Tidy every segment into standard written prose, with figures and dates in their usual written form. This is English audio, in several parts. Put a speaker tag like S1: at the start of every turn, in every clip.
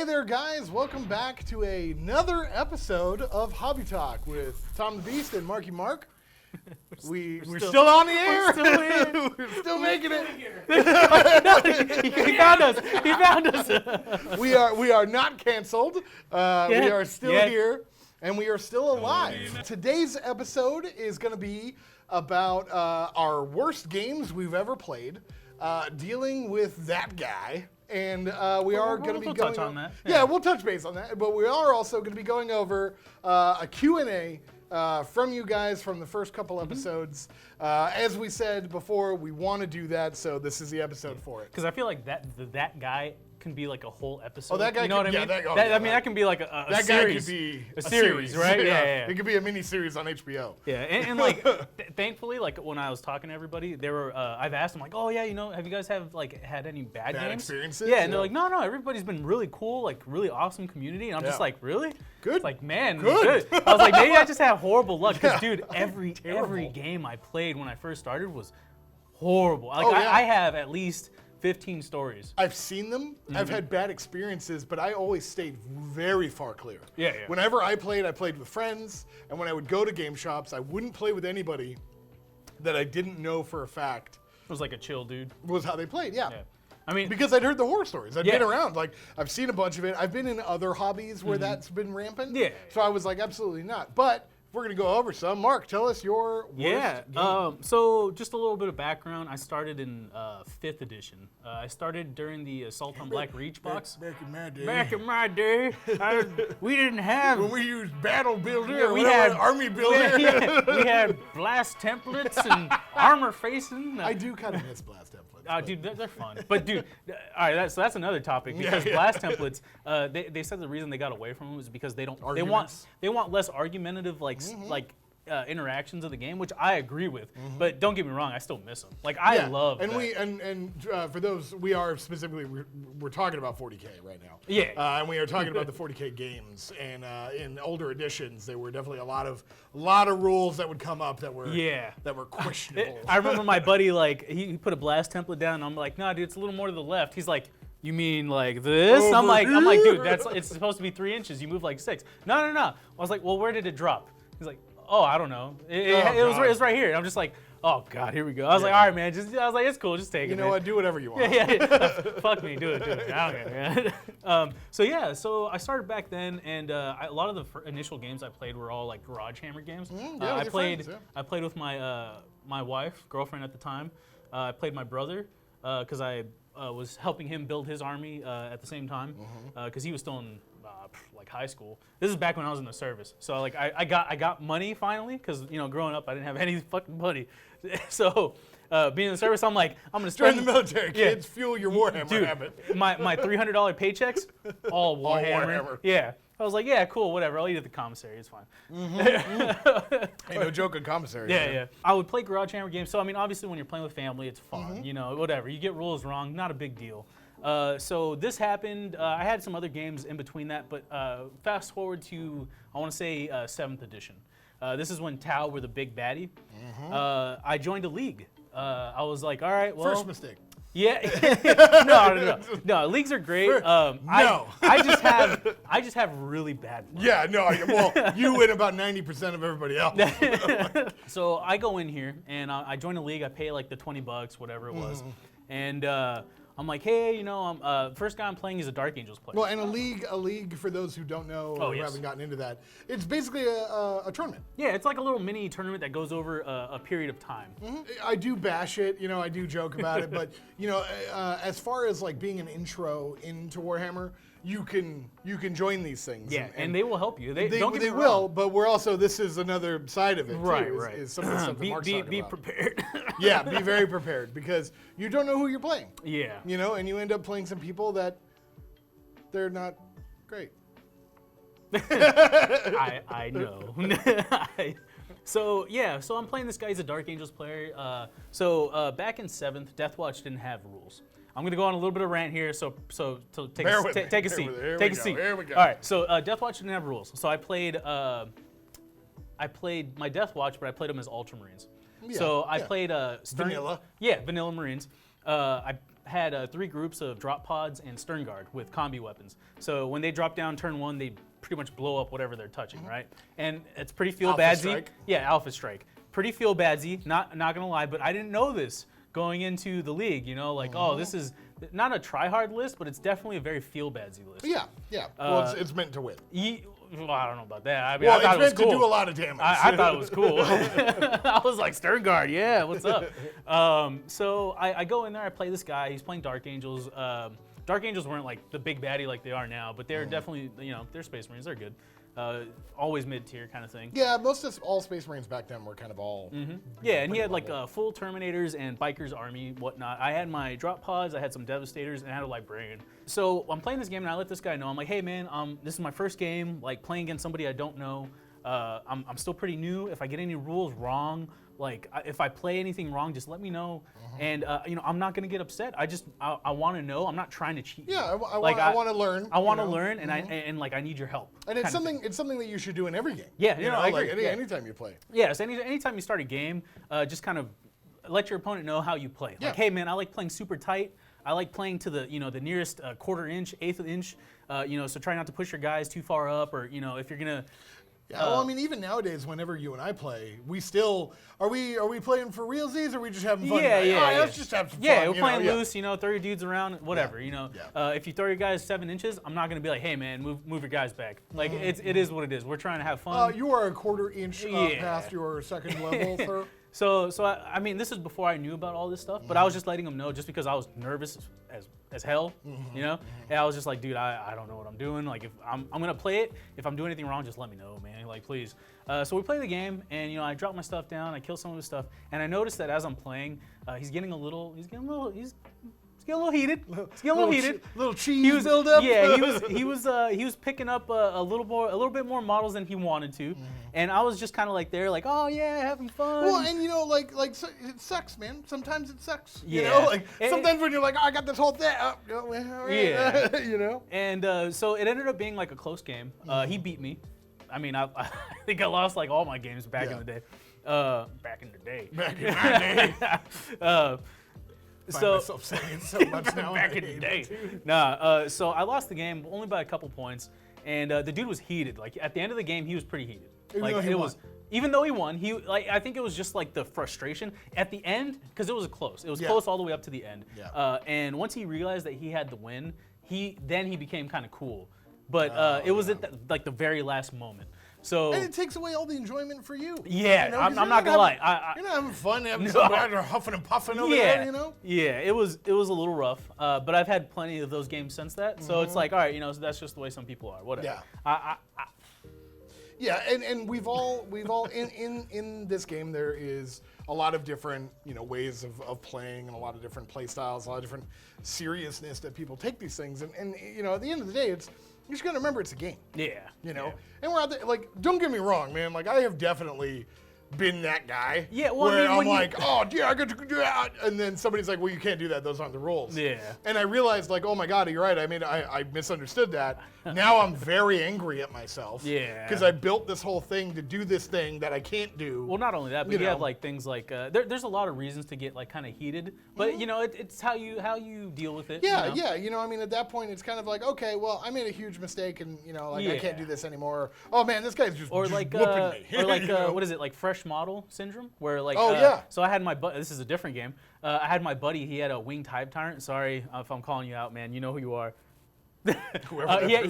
S1: there, guys. Welcome back to another episode of Hobby Talk with Tom the Beast and Marky Mark. We're still on the air.
S2: We're still here.
S1: We're still making it.
S2: He found us. He found us.
S1: We are not canceled. We are still here, and we are still alive. Today's episode is going to be about our worst games we've ever played, dealing with that guy. And we are going to be going
S2: touch on that.
S1: Yeah, we'll touch base on that. But we are also going to be going over a Q&A from you guys from the first couple episodes. As we said before, we want to do that, so this is the episode for it.
S2: Because I feel like that guy can be like a whole episode.
S1: Oh, that guy.
S2: You know what I mean? That can be like a
S1: that
S2: series.
S1: Guy could be
S2: a series, right? Yeah.
S1: It could be a mini series on HBO.
S2: Yeah, and like, thankfully, like when I was talking to everybody, they were. I've asked them like, oh yeah, have you guys had any bad games?
S1: Experiences?
S2: Yeah, and they're like, no, everybody's been really cool, like really awesome community, and I'm just like, really?
S1: Good.
S2: It's like, man, good. I was like, maybe I just have horrible luck, because dude, every game I played when I first started was horrible. Like I have at least 15 stories.
S1: I've seen them. I've had bad experiences, but I always stayed very far clear.
S2: Yeah.
S1: Whenever I played with friends, and when I would go to game shops, I wouldn't play with anybody that I didn't know for a fact.
S2: It was like a chill dude.
S1: Was how they played, yeah.
S2: I mean,
S1: because I'd heard the horror stories. I'd been around. Like, I've seen a bunch of it. I've been in other hobbies where that's been rampant. Yeah. So I was like, absolutely not. But we're going to go over some. Mark, tell us your worst game.
S2: So just a little bit of background. I started in 5th edition. I started during the Assault on Black Reach box.
S1: Back in my day.
S2: Back in my day, we didn't have...
S1: When we used Battle Builder,
S2: we had
S1: Army Builder.
S2: We had blast templates and armor facing.
S1: I do kind of miss blast templates.
S2: Dude, they're fun. But dude, all right, that's another topic, because blast templates, they said the reason they got away from them is because they want less argumentative interactions of the game, which I agree with. But don't get me wrong, I still miss them. Like I love.
S1: And
S2: that.
S1: For those, we are specifically we're talking about 40K right now.
S2: Yeah.
S1: And we are talking about the 40K games, and in older editions, there were definitely a lot of rules that would come up that were questionable.
S2: I remember my buddy, like he put a blast template down, and I'm like, nah, dude, it's a little more to the left. He's like, you mean like this? I'm like, dude, it's supposed to be 3 inches. You move like 6. No. I was like, well, where did it drop? He's like, oh, I don't know. It was right here. And I'm just like, oh God, here we go. I was like, all right, man. I was like, it's cool. Just take it.
S1: You know what? Do whatever you want.
S2: Fuck me. Do it. I don't care, man. So I started back then, and a lot of the initial games I played were all like Garage Hammer games. I played with my wife, girlfriend at the time. I played my brother because I was helping him build his army at the same time because he was still in like high school. This is back when I was in the service. So like I got money finally, because growing up I didn't have any fucking money. So being in the service, I'm like, I'm gonna spend
S1: in the military. Kids, fuel your Warhammer habit.
S2: my $300 paychecks, all Warhammer. Yeah. I was like, yeah, cool, whatever. I'll eat at the commissary. It's fine.
S1: Ain't no joke on commissary.
S2: Yeah. I would play Garage Hammer games. So I mean, obviously, when you're playing with family, it's fun. Whatever. You get rules wrong, not a big deal. So this happened. I had some other games in between that, but fast forward to, I want to say 7th edition. This is when Tau were the big baddie. I joined a league. I was like, all right, well.
S1: First mistake.
S2: Yeah. No, leagues are great. I just have really bad luck.
S1: Yeah, no. Well, you win about 90% of everybody else.
S2: So I go in here and I join a league. I pay like the $20, whatever it was, and I'm like, hey, first guy I'm playing is a Dark Angels player.
S1: Well, and a league for those who don't know or haven't gotten into that, it's basically a tournament.
S2: Yeah, it's like a little mini tournament that goes over a period of time.
S1: I do bash it, I do joke about it, but as far as like being an intro into Warhammer, you can join these things.
S2: Yeah, and they will help you. They
S1: will, but this is another side of it
S2: right,
S1: too.
S2: Right.
S1: Is some of the stuff that Mark's talking
S2: be
S1: about.
S2: prepared.
S1: Yeah, be very prepared, because you don't know who you're playing.
S2: Yeah.
S1: And you end up playing some people that they're not great.
S2: I know. So I'm playing this guy. He's a Dark Angels player. Back in 7th, Deathwatch didn't have rules. I'm gonna go on a little bit of rant here, so take a seat. Take a seat.
S1: Here we go.
S2: All right. So Deathwatch didn't have rules. So I played my Deathwatch, but I played them as Ultramarines. So I played
S1: Vanilla.
S2: Yeah, Vanilla Marines. I had 3 groups of drop pods and stern guard with combi weapons. So when they drop down turn 1, they pretty much blow up whatever they're touching, right? And it's pretty feel-badsy. Yeah, Alpha Strike. Pretty feel-badsy, not gonna lie, but I didn't know this going into the league, you know, like, oh, this is not a try-hard list, but it's definitely a very feel-badsy list.
S1: Yeah. Well, it's meant to win.
S2: Well, I don't know about that. I mean,
S1: well,
S2: I thought
S1: it's
S2: it was
S1: meant
S2: cool.
S1: to do a lot of damage.
S2: I thought it was cool. I was like, Stern Guard, yeah, what's up? So I go in there, I play this guy. He's playing Dark Angels. Dark Angels weren't like the big baddie like they are now, but they're definitely, you know, they're Space Marines. They're good. Always mid-tier kind of thing.
S1: Yeah, most of all Space Marines back then were kind of all.
S2: Yeah, and he had like full Terminators and Bikers Army, whatnot. I had my drop pods, I had some Devastators, and I had a Librarian. So I'm playing this game, and I let this guy know. I'm like, hey man, this is my first game, like playing against somebody I don't know. I'm still pretty new. If I get any rules wrong, like if I play anything wrong, just let me know. And you know, I'm not gonna get upset. I want to know. I'm not trying to cheat.
S1: Yeah, I want to learn.
S2: I want to learn, and I need your help.
S1: And it's something that you should do in every game.
S2: Yeah,
S1: you know,
S2: I agree.
S1: Like anytime you play.
S2: Yeah, so anytime you start a game, just kind of let your opponent know how you play. Like, hey man, I like playing super tight. I like playing to the the nearest quarter inch, eighth inch. So try not to push your guys too far up, or if you're gonna.
S1: Yeah, well, I mean, even nowadays, whenever you and I play, we still are we playing for realsies, or are we just having fun?
S2: Yeah.
S1: Let's just have some fun.
S2: Yeah, we're playing loose. Throw your dudes around, whatever. If you throw your guys 7 inches, I'm not gonna be like, hey man, move your guys back. Like it is what it is. We're trying to have fun.
S1: You are a quarter inch past your second level, sir.
S2: So I mean, this is before I knew about all this stuff, but I was just letting them know, just because I was nervous as hell, And I was just like, dude, I don't know what I'm doing. Like, if I'm gonna play it, if I'm doing anything wrong, just let me know, man. Like, please. So we play the game, and I drop my stuff down, I kill some of his stuff, and I noticed that as I'm playing, he's getting a little heated. He's getting a little heated.
S1: Little cheese buildup.
S2: Yeah, he was picking up a little bit more models than he wanted to, and I was just kind of like there, like, oh yeah, having fun.
S1: Well, and like so it sucks, man. Sometimes it sucks.
S2: Yeah.
S1: Sometimes when you're like, oh, I got this whole thing.
S2: Yeah. And so it ended up being like a close game. He beat me. I mean, I think I lost like all my games back in the day. Back in my day.
S1: Find myself saying it so much now.
S2: Back in the day. So I lost the game only by a couple points, and the dude was heated. Like at the end of the game, he was pretty heated. Even though he won, I think it was just like the frustration at the end, because it was close. It was close all the way up to the end.
S1: Yeah.
S2: And once he realized that he had the win, he became kind of cool. But it was at the very last moment. So,
S1: and it takes away all the enjoyment for you.
S2: Yeah, I'm not gonna lie.
S1: You're not having fun having somebody huffing and puffing over there,
S2: Yeah, it was a little rough, but I've had plenty of those games since that. So it's like, all right, so that's just the way some people are. Whatever.
S1: Yeah. Yeah, and we've all in this game there is a lot of different ways of playing, and a lot of different play styles, a lot of different seriousness that people take these things, and at the end of the day, you just gotta remember it's a game.
S2: Yeah.
S1: And we're out there, like, don't get me wrong, man. Like, I have definitely been that guy.
S2: Yeah, well,
S1: where I'm like, oh, yeah, I get to do that. And then somebody's like, well, you can't do that. Those aren't the rules.
S2: Yeah.
S1: And I realized, like, oh my God, you're right. I misunderstood that. Now I'm very angry at myself.
S2: Yeah.
S1: Because I built this whole thing to do this thing that I can't do.
S2: Well, not only that, but you have like things like there's a lot of reasons to get like kind of heated, but it's how you deal with it.
S1: Yeah, yeah. I mean, at that point, it's kind of like, okay, well, I made a huge mistake, and I can't do this anymore. Oh man, this guy's just
S2: whopping me. Or like what is it, like fresh model syndrome, where like so I had my this is a different game. I had my buddy. He had a winged hive tyrant. Sorry if I'm calling you out, man. You know who you are. He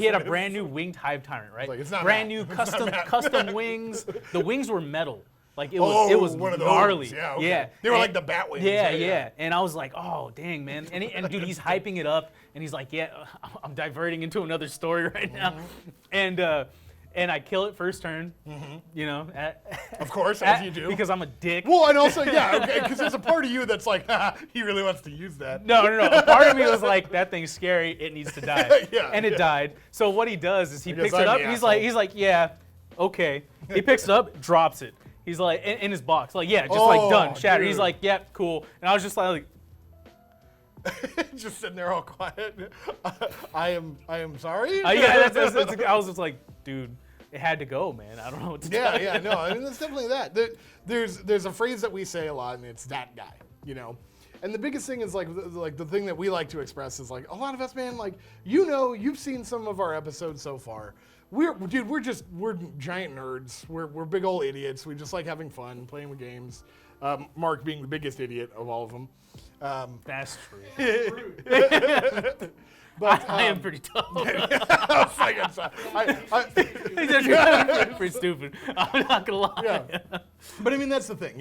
S2: had a brand new winged hive tyrant, right?
S1: Like, it's not
S2: brand new custom wings. The wings were metal. Like it was
S1: one of
S2: gnarly.
S1: Those. Yeah, okay.
S2: Yeah.
S1: They were like the bat wings.
S2: Yeah. And I was like, oh dang, man. And dude, he's hyping it up, and he's like, yeah, I'm diverting into another story right now, and I kill it first turn.
S1: Of course, as you do.
S2: Because I'm a dick.
S1: Well, and also, because there's a part of you that's like, he really wants to use that.
S2: No. A part of me was like, that thing's scary. It needs to die. And it died. So what he does is he picks it up. And he's like, yeah, okay. He picks it up, drops it. He's like, in his box, like, yeah, just like done, shattered. Dude. He's like, yeah, cool. And I was just like.
S1: Just sitting there all quiet. I am sorry.
S2: I was just like, dude. It had to go, man. I don't know what to do.
S1: No, I mean, it's definitely that. There's a phrase that we say a lot, and it's that guy, And the biggest thing is like the thing that we like to express is like a lot of us, man, like, you've seen some of our episodes so far. We're giant nerds. We're big old idiots. We just like having fun, playing with games. Mark being the biggest idiot of all of them.
S2: That's true.
S1: But
S2: I am pretty tough.
S1: I'm
S2: pretty stupid. I'm not gonna lie.
S1: Yeah. But I mean, that's the thing,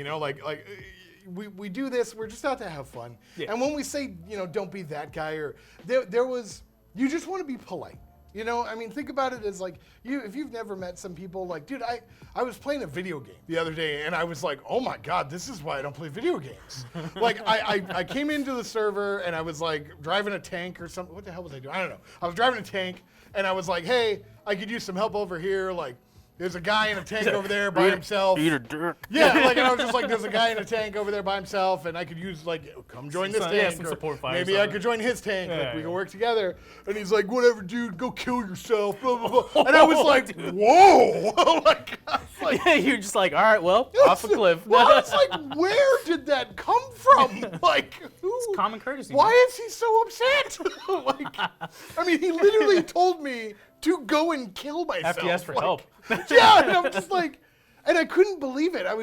S1: we do this. We're just out to have fun. Yeah. And when we say, don't be that guy, or you just want to be polite. I mean, think about it as like, if you've never met some people, like, dude, I was playing a video game the other day, and I was like, oh my God, this is why I don't play video games. Like, I came into the server, and I was like driving a tank or something. What the hell was I doing? I don't know. I was driving a tank, and I was like, hey, I could use some help over here. Like, there's a guy in a tank over there by himself.
S2: Eat a dick.
S1: Yeah, like, and I was just like, there's a guy in a tank over there by himself, and I could use, like, come join this tank.
S2: Yeah, some support fire.
S1: Maybe I could join his tank. Yeah, like, we can work together. And he's like, whatever, dude, go kill yourself. Blah, blah, blah. And I was like, whoa.
S2: Yeah, you're just like, all right, well, off a cliff.
S1: Well, it's like, where did that come from? Like,
S2: it's common courtesy.
S1: Why is he so upset? I mean, he literally told me to go and kill myself.
S2: After you asked for help.
S1: Yeah, and I'm just like, and I couldn't believe it. I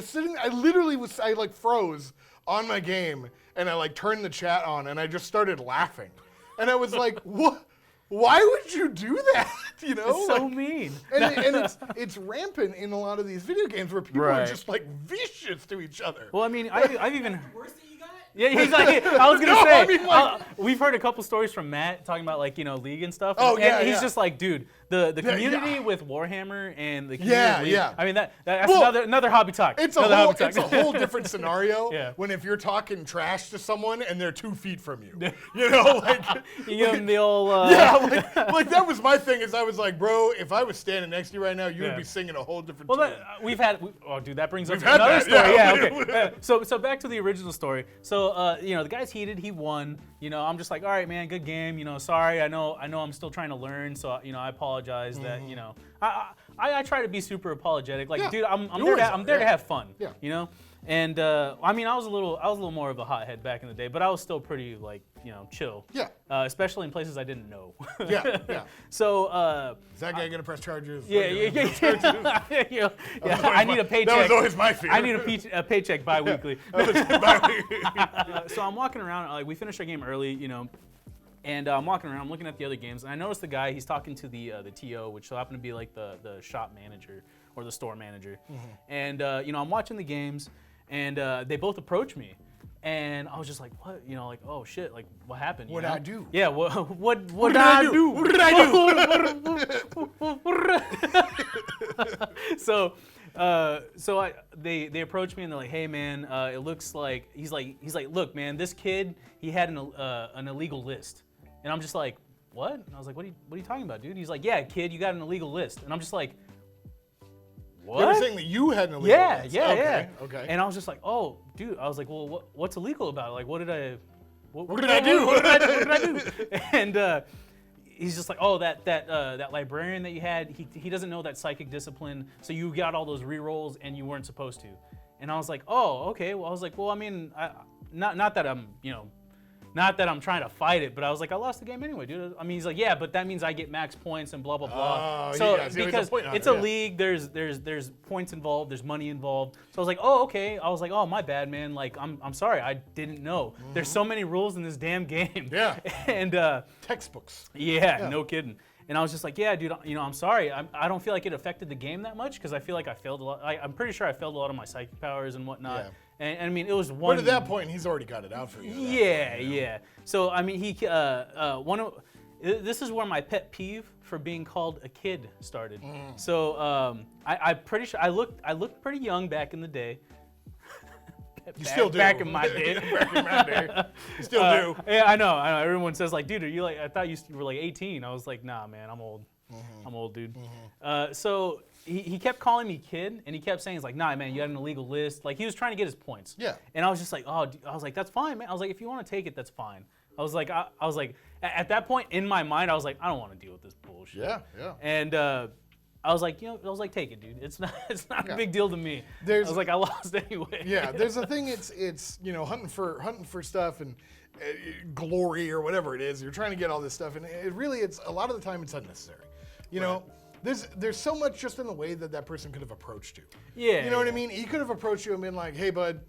S1: froze on my game, and I turned the chat on, and I just started laughing. And I was like, what? Why would you do that?
S2: It's so mean.
S1: And it's rampant in a lot of these video games where people are just vicious to each other.
S2: Well, I mean, I've even... Yeah, he's like, I was gonna say, I mean, we've heard a couple stories from Matt talking about League and stuff.
S1: Oh, yeah,
S2: and he's just like, dude, the community with Warhammer and the community League, I mean, that's another hobby talk.
S1: It's a whole different scenario when if you're talking trash to someone and they're 2 feet from you.
S2: You give them the old...
S1: that was my thing is I was like, bro, if I was standing next to you right now, you would be singing a whole different tune.
S2: Dude, that brings up another story. Okay. So back to the original story. So, the guy's heated. He won. I'm just like, all right, man, good game. Sorry, I know I'm still trying to learn. So, I apologize that, I try to be super apologetic. Like, dude, I'm there to have fun.
S1: Yeah.
S2: And I mean, I was a little more of a hothead back in the day, but I was still pretty chill.
S1: Yeah.
S2: Especially in places I didn't know.
S1: Yeah.
S2: So.
S1: Is that guy gonna press charges?
S2: Yeah. I need a paycheck.
S1: That was always my fear.
S2: I need a paycheck bi-weekly. So I'm walking around. We finished our game early, and I'm walking around. I'm looking at the other games, and I noticed the guy. He's talking to the TO, which so happened to be the shop manager or the store manager. And I'm watching the games, and they both approach me. And I was just like, what? Oh shit, what happened?
S1: What did I do?
S2: Yeah, what did I do? What did I do? So they approached me and they're like, hey man, it looks like he's like, look man, this kid, he had an illegal list. And I'm just like, what? And I was like, what are you talking about, dude? He's like, yeah, kid, you got an illegal list. And I'm just like, what?
S1: They were saying that you had an illegal list.
S2: Yeah.
S1: Okay.
S2: And I was just like, oh, dude. I was like, well, what's illegal about it? Like, what did I do?
S1: What did I do?
S2: And he's just like, oh, that librarian that you had, he doesn't know that psychic discipline, so you got all those rerolls and you weren't supposed to. And I was like, oh, okay. Well, I was like, well, I mean, not that I'm, not that I'm trying to fight it, but I was like, I lost the game anyway, dude. I mean, he's like, yeah, but that means I get max points and blah blah blah. Because it's a league, there's points involved, there's money involved. So I was like, oh, okay. I was like, oh, my bad, man. Like, I'm sorry, I didn't know. There's so many rules in this damn game.
S1: Yeah.
S2: And
S1: textbooks.
S2: Yeah, no kidding. And I was just like, yeah, dude, I'm sorry. I don't feel like it affected the game that much because I feel like I failed a lot. I'm pretty sure I failed a lot of my psychic powers and whatnot.
S1: Yeah.
S2: And I mean, it was one.
S1: But at that point, he's already got it out for you.
S2: Yeah. So I mean, this is where my pet peeve for being called a kid started. So I'm pretty sure I looked pretty young back in the day.
S1: You still do.
S2: Back in my day.
S1: You still do.
S2: Yeah, I know. Everyone says like, dude, are you like? I thought you were like 18. I was like, nah, man, I'm old. I'm old, dude. So he kept calling me kid, and he kept saying, "It's like, nah, man, you had an illegal list." Like he was trying to get his points.
S1: Yeah.
S2: And I was just like, oh, I was like, that's fine, man. I was like, if you want to take it, that's fine. I was like, at that point in my mind, I was like, I don't want to deal with this bullshit.
S1: Yeah.
S2: And I was like, take it, dude. It's not a big deal to me. I was like, I lost anyway.
S1: Yeah, there's a thing. It's hunting for stuff and glory or whatever it is. You're trying to get all this stuff, and it's a lot of the time it's unnecessary. You know, there's so much just in the way that person could have approached you.
S2: Yeah.
S1: You know what I mean? He could have approached you and been like, hey, bud,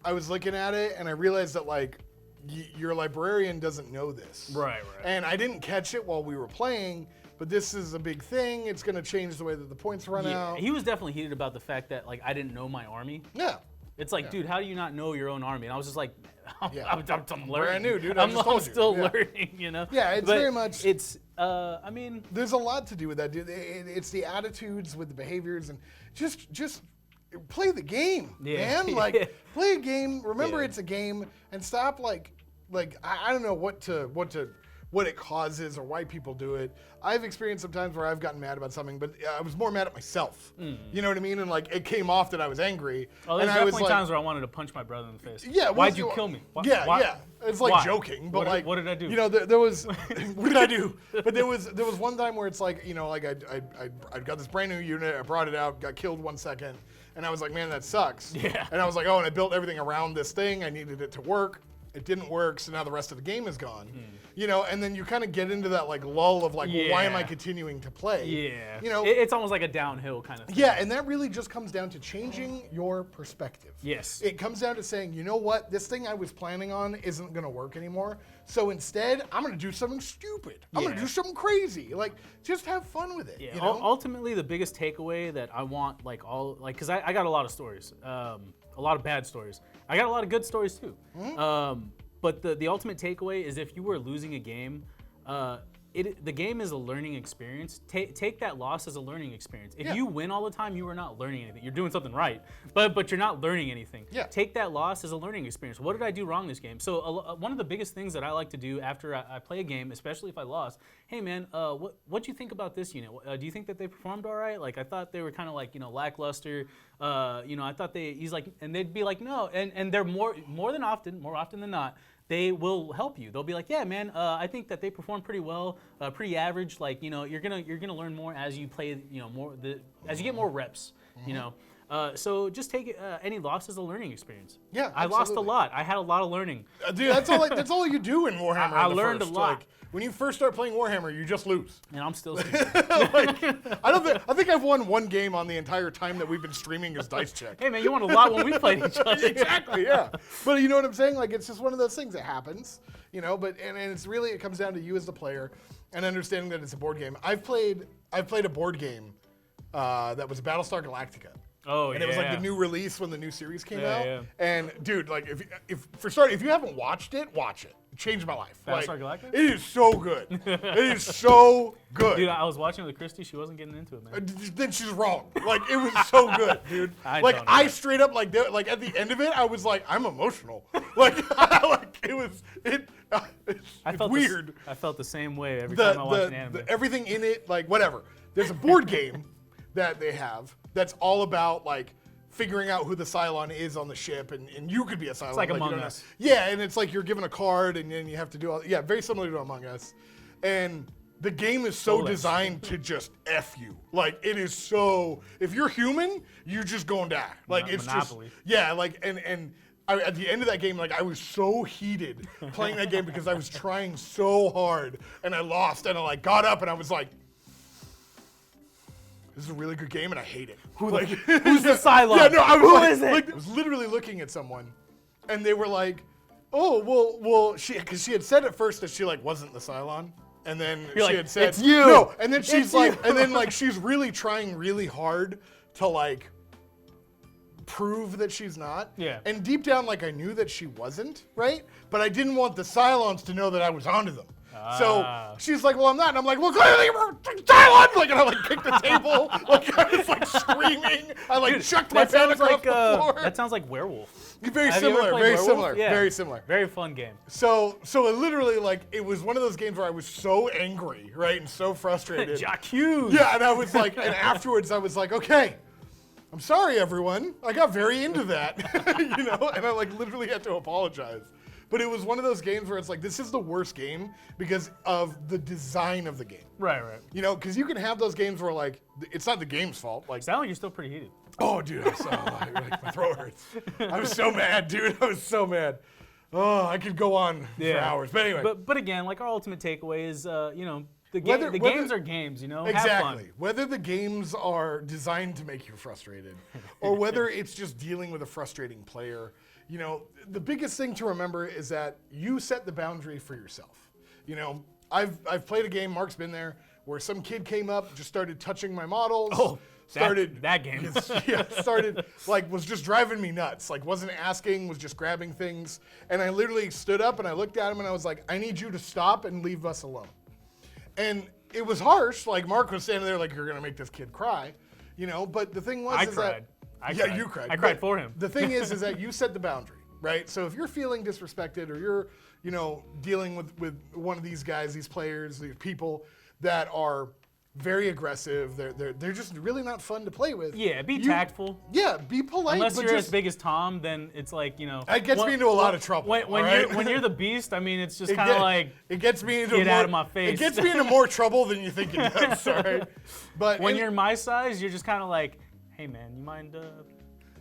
S1: I was looking at it and I realized that like your librarian doesn't know this.
S2: Right.
S1: And I didn't catch it while we were playing. But this is a big thing. It's going to change the way that the points run out.
S2: He was definitely heated about the fact that like I didn't know my army.
S1: Yeah.
S2: It's like, dude, how do you not know your own army? And I was just like, I'm learning.
S1: Brand new, dude.
S2: I'm still learning, you know?
S1: Yeah, it's very much.
S2: It's, I mean.
S1: There's a lot to do with that, dude. It's the attitudes with the behaviors and just play the game, man. Like, play a game. Remember it's a game and stop like I don't know what it causes or why people do it. I've experienced some times where I've gotten mad about something, but I was more mad at myself. You know what I mean? And like it came off that I was angry.
S2: Oh, there's
S1: and
S2: definitely times where I wanted to punch my brother in the face.
S1: Yeah.
S2: Why'd you kill me?
S1: Yeah. It's like joking, but
S2: what did I do?
S1: You know, there was what did I do? But there was one time where it's like, you know, like I got this brand new unit, I brought it out, got killed 1 second, and I was like, man, that sucks.
S2: Yeah.
S1: And I was like, oh, and I built everything around this thing. I needed it to work. It didn't work, so now the rest of the game is gone. You know, and then you kind of get into that like lull of like, well, why am I continuing to play?
S2: Yeah.
S1: You know,
S2: it's almost like a downhill kind of thing.
S1: Yeah, and that really just comes down to changing your perspective.
S2: Yes.
S1: It comes down to saying, you know what, this thing I was planning on isn't going to work anymore. So instead, I'm going to do something stupid. I'm going to do something crazy. Like, just have fun with it.
S2: Yeah.
S1: You know?
S2: Ultimately, the biggest takeaway that I want, because I got a lot of stories, a lot of bad stories. I got a lot of good stories too. But the ultimate takeaway is if you were losing a game, the game is a learning experience. Take that loss as a learning experience. If you win all the time, you are not learning anything. You're doing something right, but you're not learning anything.
S1: Yeah.
S2: Take that loss as a learning experience. What did I do wrong this game? So one of the biggest things that I like to do after I play a game, especially if I lost, hey man, what'd you think about this unit? Do you think that they performed all right? Like I thought they were kind of like, you know, lackluster. You know, I thought he's like, and they'd be like, no, and they're more often than not, they will help you. They'll be like, yeah, man, I think that they performed pretty well, pretty average. Like, you know, you're gonna learn more as you play, you know, as you get more reps, you know. So just take any loss as a learning experience.
S1: Yeah,
S2: I lost a lot. I had a lot of learning.
S1: Dude, that's all you do in Warhammer.
S2: I learned a lot.
S1: Like, when you first start playing Warhammer, you just lose.
S2: And I'm still
S1: I think I've won one game on the entire time that we've been streaming as Dice Check.
S2: Hey man, you won a lot when we played each other.
S1: Exactly, yeah. But you know what I'm saying? Like it's just one of those things that happens, you know, but and it's really it comes down to you as the player and understanding that it's a board game. I've played a board game that was Battlestar Galactica.
S2: Oh,
S1: and it was like the new release when the new series came out.
S2: Yeah.
S1: And dude, like if you haven't watched it, watch it. It changed my life.
S2: Battlestar Galactica?
S1: It is so good. It is so good.
S2: Dude, I was watching with Christy. She wasn't getting into it, man.
S1: Then she's wrong. Like it was so good, dude. I straight up like at the end of it, I was like, I'm emotional. Like it's weird.
S2: I felt the same way every time I watched an anime.
S1: Everything in it, like whatever. There's a board game that they have that's all about like figuring out who the Cylon is on the ship, and you could be a Cylon.
S2: It's like Among Us.
S1: Yeah, and it's like you're given a card, and then you have to do all. Yeah, very similar to Among Us, and the game is so designed to just F you. Like it is so. If you're human, you're just going to die. Like it's
S2: Monopoly.
S1: Just yeah. Like and. At the end of that game, like I was so heated playing that game because I was trying so hard and I lost and I like got up and I was like, this is a really good game and I hate it.
S2: Who's the Cylon?
S1: Yeah, no,
S2: Who is it?
S1: Like, I was literally looking at someone and they were like, oh, well, because she had said at first that she like wasn't the Cylon. And then she had said,
S2: it's you.
S1: No, and then she's like, and then like she's really trying really hard to like prove that she's not.
S2: Yeah.
S1: And deep down, like I knew that she wasn't, right? But I didn't want the Cylons to know that I was onto them. So she's like, well, I'm not. And I'm like, well, clearly you're Cylons! Like, and I like kicked the table. Like I was like screaming. I like chucked my pen across the floor.
S2: That sounds like Werewolf.
S1: Very similar.
S2: Yeah.
S1: Very similar.
S2: Very fun game.
S1: So it literally like it was one of those games where I was so angry, right, and so frustrated.
S2: Jacques.
S1: Yeah, and I was like, and afterwards I was like, okay. I'm sorry, everyone. I got very into that, you know, and I like literally had to apologize. but it was one of those games where it's like, this is the worst game because of the design of the game.
S2: Right.
S1: You know, because you can have those games where like it's not the game's fault. Like,
S2: sound like you're still pretty heated.
S1: Oh, dude, I'm so like my throat hurts. I was so mad, dude. I was so mad. Oh, I could go on for hours. But anyway.
S2: But again, like our ultimate takeaway is, you know, the games are games, you know?
S1: Exactly.
S2: Have fun.
S1: Whether the games are designed to make you frustrated or whether it's just dealing with a frustrating player, you know, the biggest thing to remember is that you set the boundary for yourself. You know, I've played a game, Mark's been there, where some kid came up, just started touching my models.
S2: Oh. That game.
S1: Was just driving me nuts. Like, wasn't asking, was just grabbing things. And I literally stood up and I looked at him and I was like, I need you to stop and leave us alone. And it was harsh. Like, Mark was standing there like, you're going to make this kid cry. You know, but the thing was,
S2: I cried.
S1: You cried.
S2: I cried for him.
S1: The thing is that you set the boundary, right? So if you're feeling disrespected or you're, you know, dealing with one of these guys, these players, these people that are very aggressive. They're just really not fun to play with.
S2: Yeah, be tactful.
S1: Yeah, be polite.
S2: Unless you're as big as Tom, then it's like, you know.
S1: It gets me into a lot of trouble.
S2: When you're the beast, I mean, it's just kind of like.
S1: It gets me into
S2: get out of my face.
S1: It gets me into more trouble than you think it does. All right. But
S2: when you're my size, you're just kind of like, hey man, you mind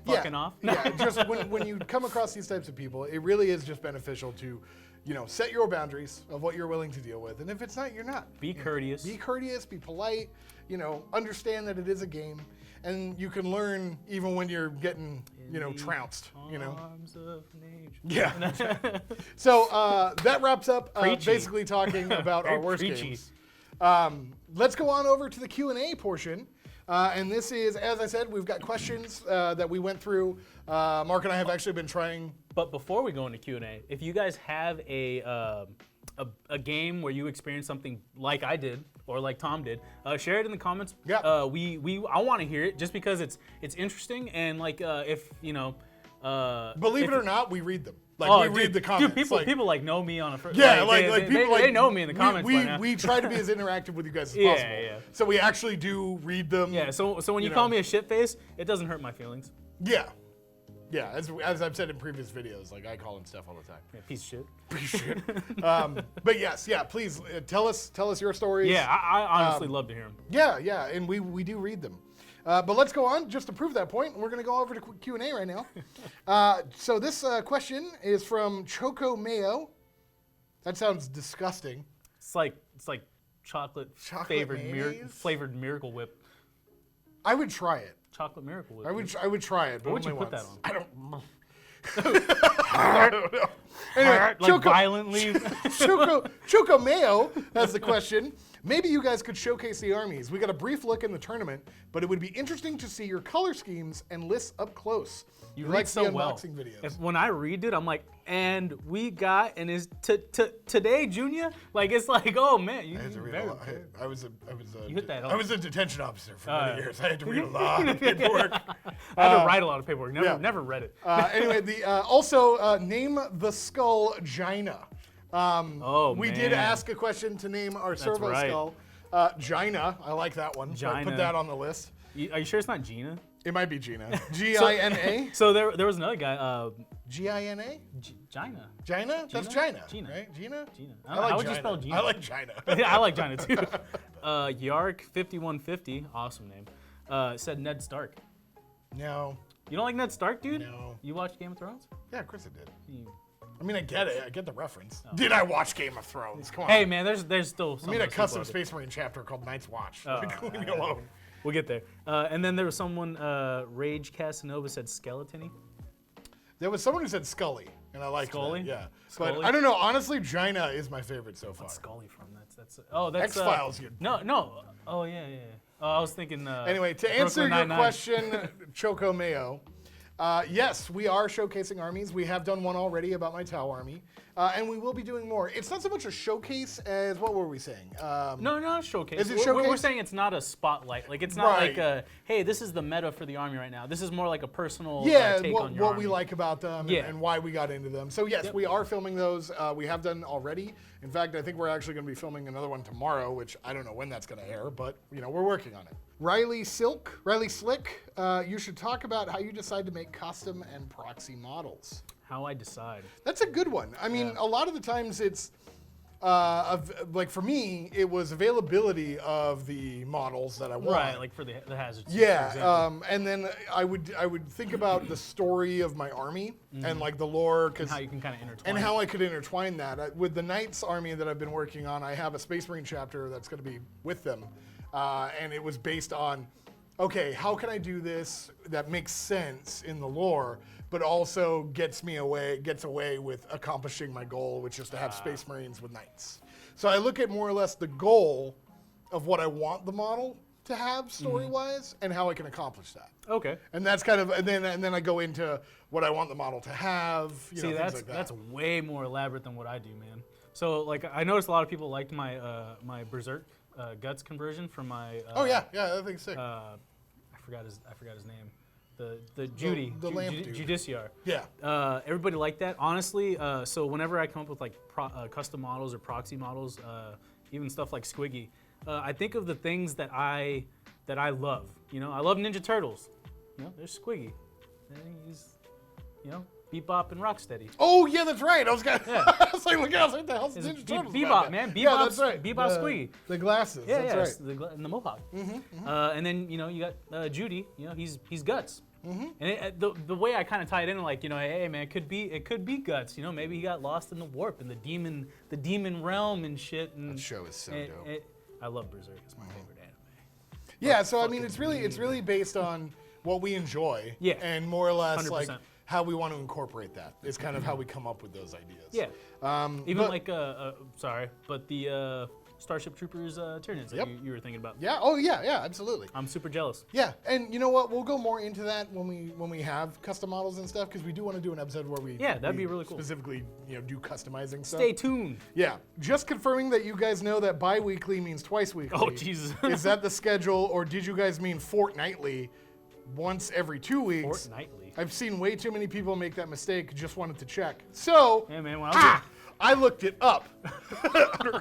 S2: fucking off?
S1: Yeah. Just when you come across these types of people, it really is just beneficial to, you know, set your boundaries of what you're willing to deal with. And if it's not, you're not.
S2: Be courteous.
S1: Be courteous, be polite, you know, understand that it is a game. And you can learn even when you're getting, you know, trounced, you know.
S2: Arms of nature.
S1: Yeah. So that wraps up basically talking about our worst games. Let's go on over to the Q&A portion. And this is, as I said, we've got questions that we went through. Mark and I have actually been trying.
S2: But before we go into Q&A, if you guys have a game where you experienced something like I did or like Tom did, share it in the comments.
S1: Yeah.
S2: I want to hear it just because it's interesting and like if you know.
S1: Believe it or not, we read them. Like we read the comments.
S2: Dude, people like know me on a first.
S1: Yeah,
S2: they know me in the comments.
S1: We try to be as interactive with you guys as possible.
S2: Yeah.
S1: So we actually do read them.
S2: Yeah. So when you call me a shitface, it doesn't hurt my feelings.
S1: Yeah. Yeah, as I've said in previous videos, like I call him stuff all the time.
S2: Yeah, piece of shit.
S1: Piece of shit. But yes, yeah, please tell us your stories.
S2: Yeah, I honestly love to hear them.
S1: Yeah, and we do read them. But let's go on, just to prove that point. We're going to go over to Q&A right now. So this question is from Choco Mayo. That sounds disgusting.
S2: It's like chocolate flavored Miracle Whip.
S1: I would try it.
S2: Chocolate Miracle Whip.
S1: I would try it. But
S2: what would you put that on?
S1: I don't know. Anyway,
S2: like violently.
S1: Choco Mayo has the question. Maybe you guys could showcase the armies. We got a brief look in the tournament, but it would be interesting to see your color schemes and lists up close.
S2: You
S1: like
S2: so
S1: the
S2: well.
S1: unboxing videos.
S2: When I read it, I'm like, and we got, and is today, Junior? Like, it's like, oh man, you
S1: I was a detention officer for many years. I had to read a lot of paperwork.
S2: I had to write a lot of paperwork. Never read it.
S1: Anyway, also name the skull Gina. We did ask a question to name our servo skull. Gina, I like that one. So I put that on the list.
S2: Are you sure it's not Gina?
S1: It might be Gina. G-I-N-A?
S2: So there was another guy.
S1: G-I-N-A?
S2: Gina.
S1: Gina? That's Gina.
S2: Right?
S1: Gina?
S2: I like How would you spell Gina?
S1: I like Gina.
S2: I like Gina too. Yark5150, awesome name, said Ned Stark.
S1: No.
S2: You don't like Ned Stark, dude?
S1: No.
S2: You watched Game of Thrones?
S1: Yeah, of course I did. I mean, I get it. I get the reference. Oh. Did I watch Game of Thrones? Come on.
S2: Hey, man, there's still some.
S1: I mean, a custom Space Marine chapter called Night's Watch. Leave me alone.
S2: We'll get there. And then there was someone, Rage Casanova said Skeletony.
S1: There was someone who said Scully, and I liked
S2: Scully?
S1: that. Yeah.
S2: Scully?
S1: But I don't know. Honestly, Gina is my favorite so far.
S2: What's Scully from? That's
S1: X-Files.
S2: No. Oh, yeah. Oh, I was thinking.
S1: Anyway, to answer your question, Choco Mayo, yes, we are showcasing armies. We have done one already about my Tau army, and we will be doing more. It's not so much a showcase as, what were we saying?
S2: No, not a showcase.
S1: Is it showcase?
S2: We're saying it's not a spotlight. Like, it's not like a, hey, this is the meta for the army right now. This is more like a personal take on your army.
S1: What we like about them and why we got into them. So yes, we are filming those. We have done already. In fact, I think we're actually going to be filming another one tomorrow, which I don't know when that's going to air, but we're working on it. Riley Slick, you should talk about how you decide to make custom and proxy models.
S2: How I decide.
S1: That's a good one. I mean, a lot of the times it's like for me, it was availability of the models that I want.
S2: Right, like for the hazards.
S1: Yeah, and then I would think about the story of my army and like the lore,
S2: and how you can kind of intertwine.
S1: and how I could intertwine that with the Knights army that I've been working on. I have a Space Marine chapter that's going to be with them, and it was based on, okay, how can I do this that makes sense in the lore, but also gets away with accomplishing my goal, which is to have Space Marines with Knights. So I look at more or less the goal of what I want the model to have story-wise and how I can accomplish that.
S2: Okay.
S1: And that's kind of, and then I go into what I want the model to have. You know, things like that.
S2: That's way more elaborate than what I do, man. So like I noticed a lot of people liked my my Berserk Guts conversion from my.
S1: Oh yeah, that thing's sick.
S2: I forgot his name. The Judy,
S1: the lamp dude.
S2: Judiciar.
S1: Yeah.
S2: Everybody liked that, honestly. So whenever I come up with like custom models or proxy models, even stuff like Squiggy, I think of the things that I love. You know, I love Ninja Turtles. You know, there's Squiggy. And he's, you know, Bebop and Rocksteady.
S1: Oh yeah, that's right. I was like,
S2: Yeah.
S1: I was like, look out, what the hell's Ninja Turtles?
S2: Bebop, man.
S1: Yeah, that's right.
S2: Bebop Squiggy.
S1: The glasses.
S2: Yeah,
S1: that's
S2: yeah,
S1: right.
S2: and the mohawk. And then you know you got Judy. You know he's Guts. And the way I kind of tie it in, like, you know, hey man, it could be Guts. You know, maybe he got lost in the warp in the demon realm and shit. And
S1: That show is so dope.
S2: I love Berserk. It's my favorite anime.
S1: Yeah, so I mean, it's really based on what we enjoy.
S2: Yeah.
S1: And more or less
S2: 100%.
S1: like how we want to incorporate that. It's kind of how we come up with those ideas.
S2: Yeah. Even like sorry, but the Starship Troopers Tyranids that you were thinking about.
S1: Yeah. Oh yeah. Absolutely.
S2: I'm super jealous.
S1: Yeah, and you know what? We'll go more into that when we have custom models and stuff, because we do want to do an episode where we
S2: that'd be really cool.
S1: Specifically, you know, do customizing stuff.
S2: Stay tuned.
S1: Yeah, just confirming that you guys know that bi-weekly means twice weekly.
S2: Oh Jesus.
S1: Is that the schedule, or did you guys mean fortnightly, once every 2 weeks?
S2: Fortnightly.
S1: I've seen way too many people make that mistake. Just wanted to check. So.
S2: Yeah, man. When
S1: I looked it up.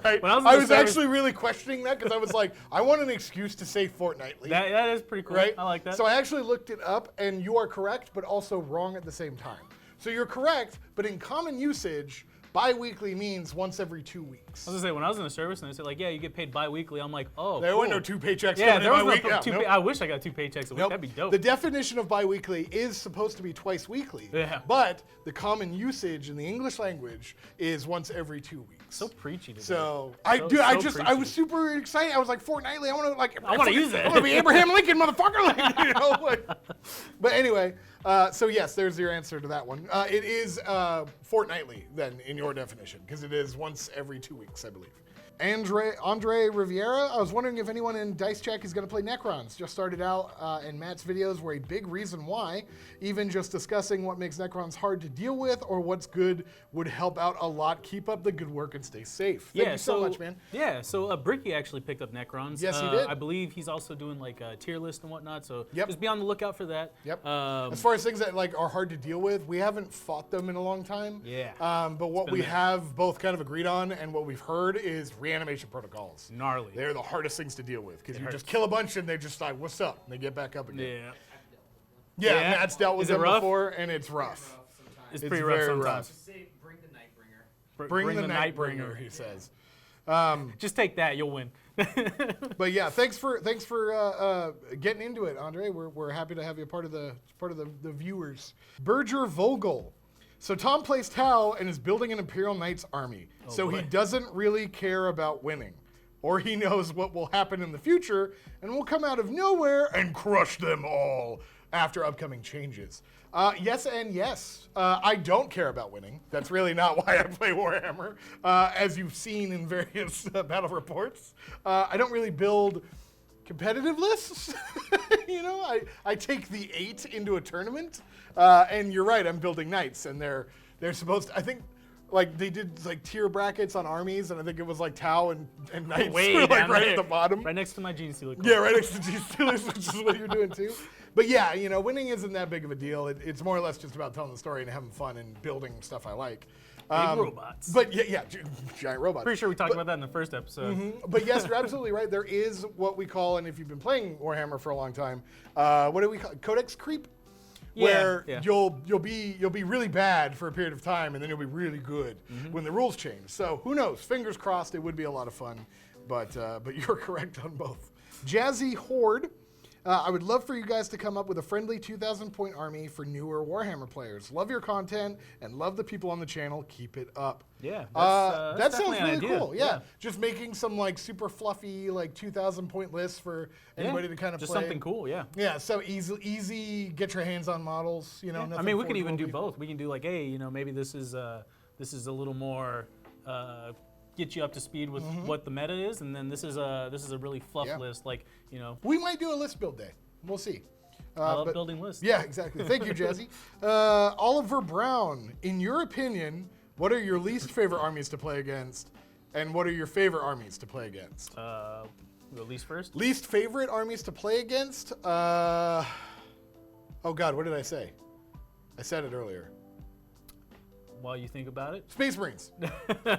S1: Right?
S2: When
S1: I was actually really questioning that, because I was like, I want an excuse to say fortnightly.
S2: that is pretty cool.
S1: Right?
S2: I like that.
S1: So I actually looked it up, and you are correct, but also wrong at the same time. So you're correct, but in common usage, bi-weekly means once every 2 weeks.
S2: I was gonna say, when I was in the service and they said like, yeah, you get paid bi-weekly, I'm like, oh,
S1: There
S2: cool.
S1: were no 2 paychecks
S2: Yeah,
S1: coming
S2: there
S1: in
S2: was
S1: by
S2: no
S1: week.
S2: two. I wish I got 2 paychecks a week.
S1: Nope.
S2: That'd be dope.
S1: The definition of bi-weekly is supposed to be twice weekly.
S2: Yeah.
S1: But the common usage in the English language is once every 2 weeks.
S2: So preachy today.
S1: So
S2: So
S1: I was
S2: preachy.
S1: super excited. I was like, fortnightly. I want to
S2: use it.
S1: I want to be Abraham Lincoln, motherfucker. Like, you know, like. But anyway, so yes, there's your answer to that one. It is fortnightly then in your definition, because it is once every 2 weeks, I believe. Andre Riviera, I was wondering if anyone in Dice Check is going to play Necrons. Just started out, and Matt's videos were a big reason why. Even just discussing what makes Necrons hard to deal with or what's good would help out a lot. Keep up the good work and stay safe. Thank you so much, man.
S2: Yeah, so Bricky actually picked up Necrons.
S1: Yes, he did.
S2: I believe he's also doing like a tier list and whatnot, so
S1: Yep.
S2: just be on the lookout for that.
S1: Yep.
S2: As
S1: far as things that like are hard to deal with, we haven't fought them in a long time.
S2: Yeah.
S1: But what we have both kind of agreed on and what we've heard is Reanimation Protocols.
S2: Gnarly.
S1: They're the hardest things to deal with, because you just kill a bunch and they're just like, what's up? And they get back up again.
S2: Yeah.
S1: Yeah, Matt's dealt with
S2: Is it
S1: them
S2: rough?
S1: before, and it's rough.
S2: It's pretty rough
S1: very
S2: sometimes.
S1: rough.
S3: Say, bring the Nightbringer.
S1: Bring the Nightbringer, he says.
S2: Just take that, you'll win.
S1: But yeah, thanks for getting into it, Andre. We're happy to have you part of the viewers. Berger Vogel. So Tom plays Tau and is building an Imperial Knights army. So he doesn't really care about winning. Or he knows what will happen in the future and will come out of nowhere and crush them all after upcoming changes. Yes and yes. I don't care about winning. That's really not why I play Warhammer, as you've seen in various battle reports. I don't really build competitive lists. You know, I take the 8 into a tournament, and you're right, I'm building knights, and they're supposed to, I think, like they did like tier brackets on armies, and I think it was like Tau and knights were like right at the bottom.
S2: Right next to my Gene Stealer.
S1: Yeah, right next to Gene Stealers, which is what you're doing too. But yeah, you know, winning isn't that big of a deal. It's more or less just about telling the story and having fun and building stuff I like.
S2: Big robots.
S1: But yeah, giant robots.
S2: Pretty sure we talked about that in the first episode.
S1: But yes, you're absolutely right. There is what we call, and if you've been playing Warhammer for a long time, what do we call it? Codex creep, where you'll be really bad for a period of time, and then you'll be really good when the rules change. So who knows? Fingers crossed. It would be a lot of fun, but you're correct on both. Jazzy Horde. I would love for you guys to come up with a friendly 2,000-point army for newer Warhammer players. Love your content and love the people on the channel. Keep it up.
S2: Yeah,
S1: that sounds really
S2: idea.
S1: cool. Yeah, just making some like super fluffy like 2,000-point lists for anybody to kind of
S2: just
S1: play.
S2: something cool. Yeah.
S1: Yeah, so easy. Get your hands on models. You know,
S2: I mean, we can even do both. We can do like, hey, maybe this is a little more. Get you up to speed with what the meta is, and then this is a really fluff list, like
S1: We might do a list build day. We'll see.
S2: I love building lists.
S1: Yeah, exactly. Thank you, Jazzy. Oliver Brown, in your opinion, what are your least favorite armies to play against, and what are your favorite armies to play against?
S2: Go least first.
S1: Least favorite armies to play against? Oh God, what did I say? I said it earlier.
S2: While you think about it.
S1: Space Marines.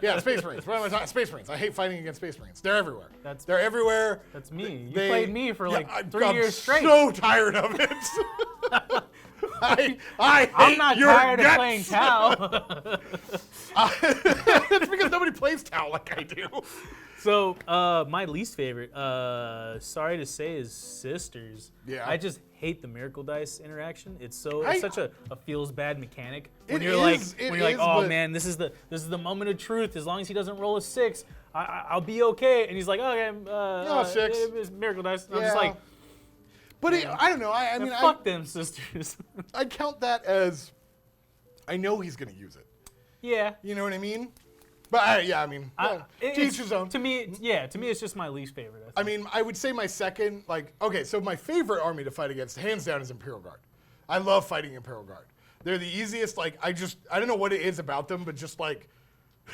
S1: Yeah, Space Marines. What am I talking? Space Marines. I hate fighting against Space Marines. They're everywhere. They're everywhere.
S2: That's me. You played me for like 3 years straight.
S1: I'm so tired of it.
S2: I'm not tired of playing Tau.
S1: It's because nobody plays Tau like I do.
S2: So my least favorite, sorry to say, is Sisters.
S1: Yeah.
S2: I just hate the Miracle Dice interaction. It's such a feels bad mechanic. When
S1: It
S2: you're
S1: is,
S2: like, oh man, this is the moment of truth. As long as he doesn't roll a 6, I'll be okay. And he's like, okay,
S1: 6.
S2: It's Miracle Dice. And I'm just like,
S1: but I don't know. I mean,
S2: fuck them Sisters.
S1: I count that as I know he's going to use it.
S2: Yeah.
S1: You know what I mean? But yeah, I mean, to each his own.
S2: To me, it's just my least favorite.
S1: I mean, I would say my second, so my favorite army to fight against, hands down, is Imperial Guard. I love fighting Imperial Guard. They're the easiest, I don't know what it is about them, but just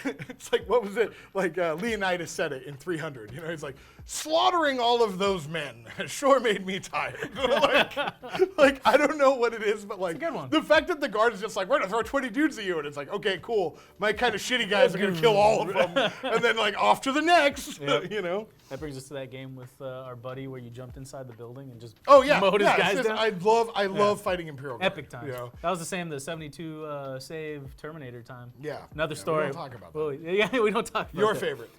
S1: it's like, what was it? Leonidas said it in 300. He's like, slaughtering all of those men sure made me tired. I don't know what it is, but
S2: it's a good one.
S1: The fact that the guard is just like, we're gonna throw 20 dudes at you, and it's like, okay, cool. My kind of shitty guys are gonna kill all of them, and then off to the next.
S2: That brings us to that game with our buddy where you jumped inside the building and just
S1: mowed
S2: his guys down.
S1: I love fighting Imperial Guard.
S2: Epic times. That was the same, the 72 save Terminator time.
S1: Yeah.
S2: Another story.
S1: We don't talk about that.
S2: Well, yeah, we don't talk about
S1: Your
S2: that.
S1: favorite?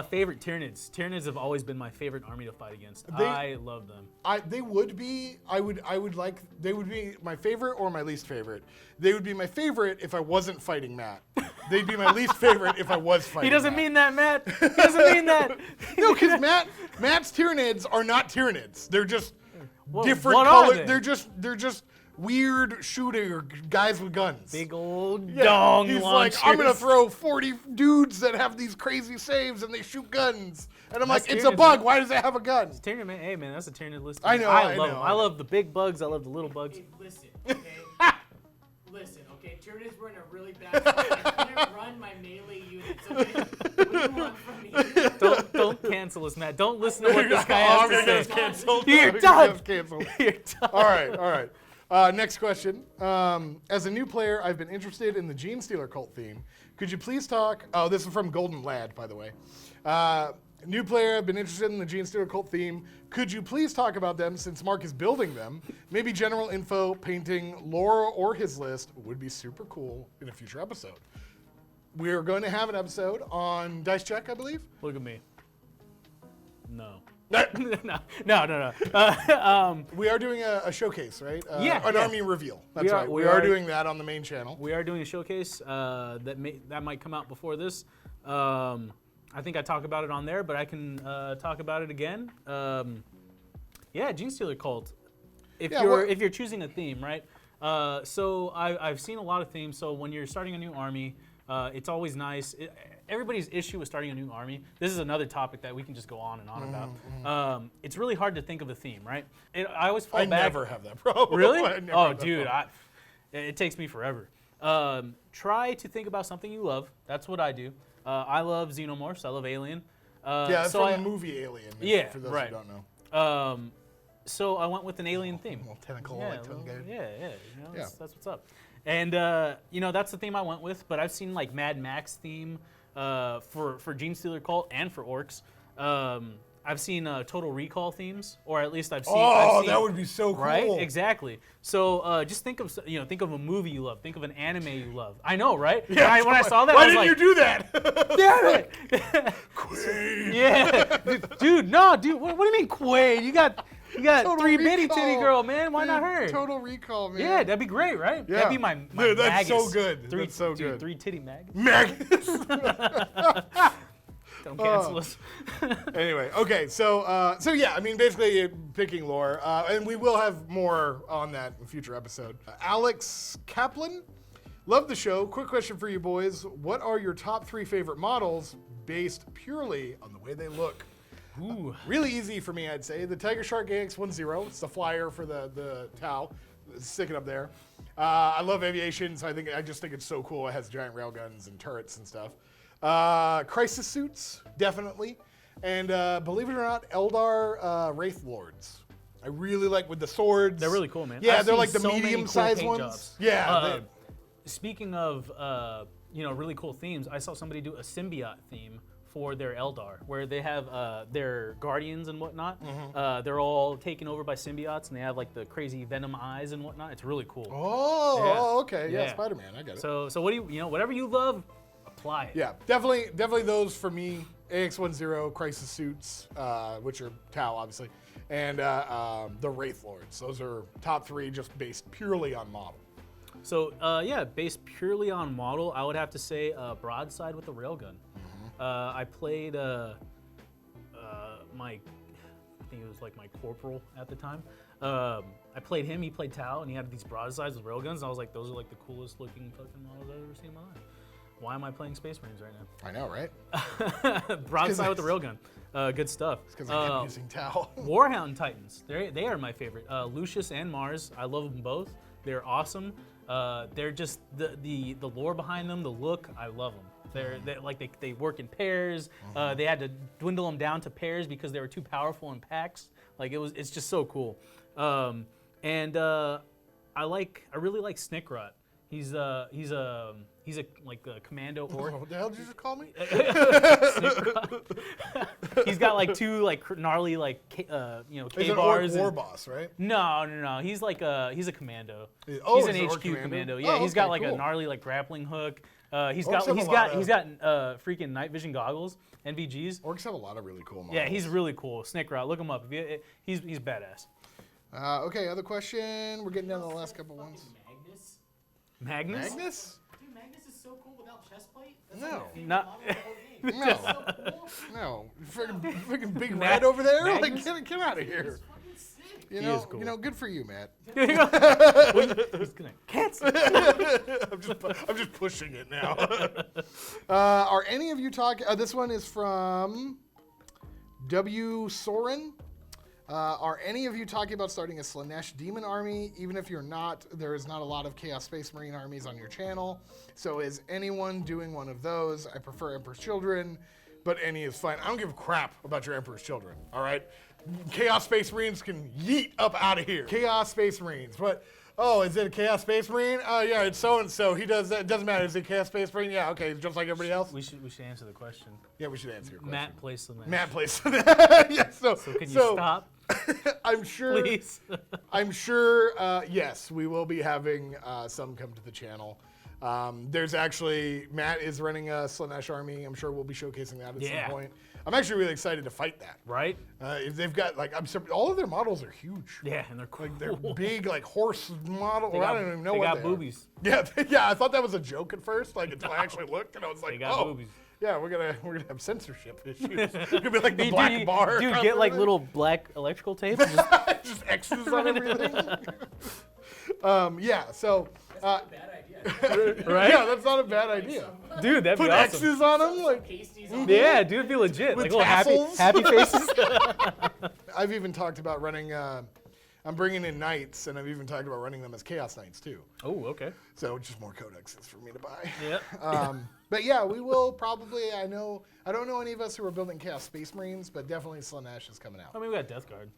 S2: Favorite Tyranids. Tyranids have always been my favorite army to fight against. I love them.
S1: They would be my favorite or my least favorite. They would be my favorite if I wasn't fighting Matt. They'd be my least favorite if I was fighting
S2: He doesn't
S1: Matt.
S2: mean that, Matt. He doesn't mean that.
S1: No, because Matt's Tyranids are not Tyranids. They're just different
S2: what
S1: color.
S2: Are they?
S1: They're just weird shooter guys with guns.
S2: Big old dong
S1: He's
S2: launchers.
S1: like, I'm gonna throw 40 dudes that have these crazy saves and they shoot guns. And I'm
S2: That's
S1: like, it's a
S2: Tyranids,
S1: bug.
S2: man.
S1: Why does it have a gun?
S2: Tyranids, man. Hey, man, that's a Tyranid list.
S1: I know.
S2: I love them. I love the big bugs. I love the little bugs.
S3: Hey, listen, okay? Listen, okay? Tyranids were in a really bad spot. I couldn't run my melee units, okay? What do you want from me?
S2: Don't cancel us, Matt. Don't listen to what this guy has to say.
S1: Canceled.
S2: You're done.
S1: Canceled.
S2: You're done.
S1: All right. Next question. As a new player, I've been interested in the Gene Stealer cult theme. Could you please talk? Oh, this is from Golden Lad, by the way. New player, I've been interested in the Gene Stealer cult theme. Could you please talk about them since Mark is building them? Maybe general info, painting, lore, or his list would be super cool in a future episode. We're going to have an episode on Dice Check, I believe.
S2: Look at me. No.
S1: No. We are doing a showcase, right? An army reveal. That's right. We are doing that on the main channel.
S2: We are doing a showcase that might come out before this. I think I talk about it on there, but I can talk about it again. Gene Stealer cult. If you're choosing a theme, right? So I've seen a lot of themes. So when you're starting a new army, it's always nice. Everybody's issue with starting a new army. This is another topic that we can just go on and on about. It's really hard to think of a theme, right? I always fall back.
S1: I never have that problem.
S2: Really?
S1: Oh,
S2: dude, it takes me forever. Try to think about something you love. That's what I do. I love Xenomorphs. I love Alien.
S1: That's from the movie Alien. For those who don't know.
S2: So I went with an alien theme.
S1: Little tentacle, tongue guy.
S2: That's what's up. And that's the theme I went with. But I've seen like Mad Max theme for Gene Stealer cult and for orcs. I've seen Total Recall themes, or at least I've seen.
S1: That would be so cool.
S2: Right? Exactly. So just think of a movie you love. Think of an anime you love. I know, right?
S1: Yeah.
S2: When I saw that,
S1: why
S2: I was
S1: didn't
S2: like,
S1: you do that?
S2: damn it!
S1: Quaid.
S2: Yeah, dude. No, dude. What do you mean, Quaid? You got
S1: Total
S2: three bitty
S1: Recall.
S2: titty girl, man. Why not her?
S1: Total Recall, man.
S2: Yeah, that'd be great, right?
S1: Yeah.
S2: That'd be my
S1: Dude, that's
S2: Magus.
S1: so good.
S2: Three,
S1: That's so
S2: dude,
S1: good.
S2: 3 titty Magus.
S1: Magnus.
S2: Don't cancel us.
S1: Anyway, okay, so yeah, I mean, basically picking lore, and we will have more on that in a future episode. Alex Kaplan, love the show. Quick question for you boys: what are your top 3 favorite models based purely on the way they look?
S2: Ooh.
S1: Really easy for me, I'd say. The Tiger Shark AX-10. It's the flyer for the Tau. Stick it up there. I love aviation, so I just think it's so cool. It has giant railguns and turrets and stuff. Crisis suits, definitely. And believe it or not, Eldar Wraith Lords. I really like with the swords.
S2: They're really cool, man.
S1: Yeah,
S2: I've
S1: they're
S2: seen
S1: like the
S2: so many cool
S1: medium-sized
S2: paint
S1: ones.
S2: jobs.
S1: Yeah.
S2: Speaking of really cool themes, I saw somebody do a symbiote theme for their Eldar, where they have their guardians and whatnot. They're all taken over by symbiotes, and they have like the crazy venom eyes and whatnot. It's really cool.
S1: Okay. Yeah,
S2: Yeah.
S1: Spider-Man. I get it.
S2: So what do you whatever you love, apply it.
S1: Yeah, definitely those for me. AX-10, Crisis Suits, which are Tau, obviously, and the Wraith Lords. Those are top 3 just based purely on model.
S2: So based purely on model, I would have to say Broadside with the railgun. I played I think it was like my corporal at the time. I played him, he played Tau, and he had these broadsides with railguns, and I was like, those are like the coolest looking fucking models I've ever seen in my life. Why am I playing Space Marines right now?
S1: I know, right?
S2: Broadside with the railgun. Good stuff.
S1: It's because I kept using Tau.
S2: Warhound Titans. They are my favorite. Lucius and Mars. I love them both. They're awesome. They're just the lore behind them, the look. I love them. They work in pairs. They had to dwindle them down to pairs because they were too powerful in packs. It's just so cool. And I really like Snickrot. He's a commando orc.
S1: What the hell did you just call me?
S2: He's got like 2 gnarly
S1: He's
S2: K
S1: an
S2: bars.
S1: orc war boss, right?
S2: No. He's a commando.
S1: Oh,
S2: he's an
S1: he's an orc
S2: HQ
S1: commando?
S2: commando. Yeah,
S1: Oh,
S2: he's got
S1: okay,
S2: a
S1: cool.
S2: gnarly grappling hook. He's
S1: Orcs have a
S2: got freaking night vision goggles, NVGs.
S1: Orcs have a lot of really cool models.
S2: Yeah, he's really cool. Snickrot, look him up. He's badass.
S1: Okay, other question. We're getting down to the last couple ones.
S2: Magnus?
S1: Magnus?
S3: Dude, Magnus is so cool without chest plate. That's
S1: No.
S3: like my favorite
S2: Not-
S3: model of the whole game.
S1: No.
S3: It's so cool.
S1: No. Freaking big red over there?
S2: Magnus?
S1: Like, get out of here.
S3: It's fucking sick.
S1: You
S2: He
S1: know,
S2: is cool.
S1: good for you, Matt.
S2: He's gonna cancel.
S1: I'm just pushing it now. Are any of you talking? This one is from W. Soren. Are any of you talking about starting a Slanesh Demon army? Even if you're not, there is not a lot of Chaos Space Marine armies on your channel. So is anyone doing one of those? I prefer Emperor's Children, but any is fine. I don't give a crap about your Emperor's Children, all right? Chaos Space Marines can yeet up out of here. Chaos Space Marines. But, oh, is it a Chaos Space Marine? Oh, yeah, it's so-and-so. He does that. It doesn't matter. Is it a Chaos Space Marine? Yeah, okay, just like everybody else.
S2: We should answer the question.
S1: Yeah, we should answer your question.
S2: Matt plays the match.
S1: Matt plays. Yeah, so
S2: Can you stop,
S1: I'm sure.
S2: please?
S1: I'm sure. Yes, we will be having some come to the channel. There's actually Matt is running a Slanesh army. I'm sure we'll be showcasing that at some point. I'm actually really excited to fight that.
S2: Right?
S1: If they've got all of their models are huge.
S2: Yeah, and they're cool.
S1: Like they're big, like horse model. I don't even know
S2: they
S1: what
S2: got
S1: they
S2: boobies.
S1: are. Yeah. I thought that was a joke at first, like until I actually looked, and I was like,
S2: They got
S1: oh,
S2: boobies.
S1: yeah, we're gonna have censorship issues. It's gonna be like the black bar.
S2: Dude,
S1: across
S2: get like
S1: everything.
S2: little black electrical tape. And just,
S1: just X's on everything. Yeah. So.
S3: Bad idea.
S2: right?
S1: Yeah, that's not a bad idea.
S2: Dude, that'd
S1: Put
S2: be awesome.
S1: X's on them, like.
S3: Pasties on
S2: Yeah, dude, it'd be legit.
S1: With
S2: Like little
S1: tassels.
S2: happy faces.
S1: I've even talked about running. I'm bringing in knights, and I've even talked about running them as Chaos Knights too.
S2: Oh, okay.
S1: So just more codexes for me to buy.
S2: Yep.
S1: But yeah, we will probably. I don't know any of us who are building Chaos Space Marines, but definitely Slanesh is coming out.
S2: I mean, we got Death Guard.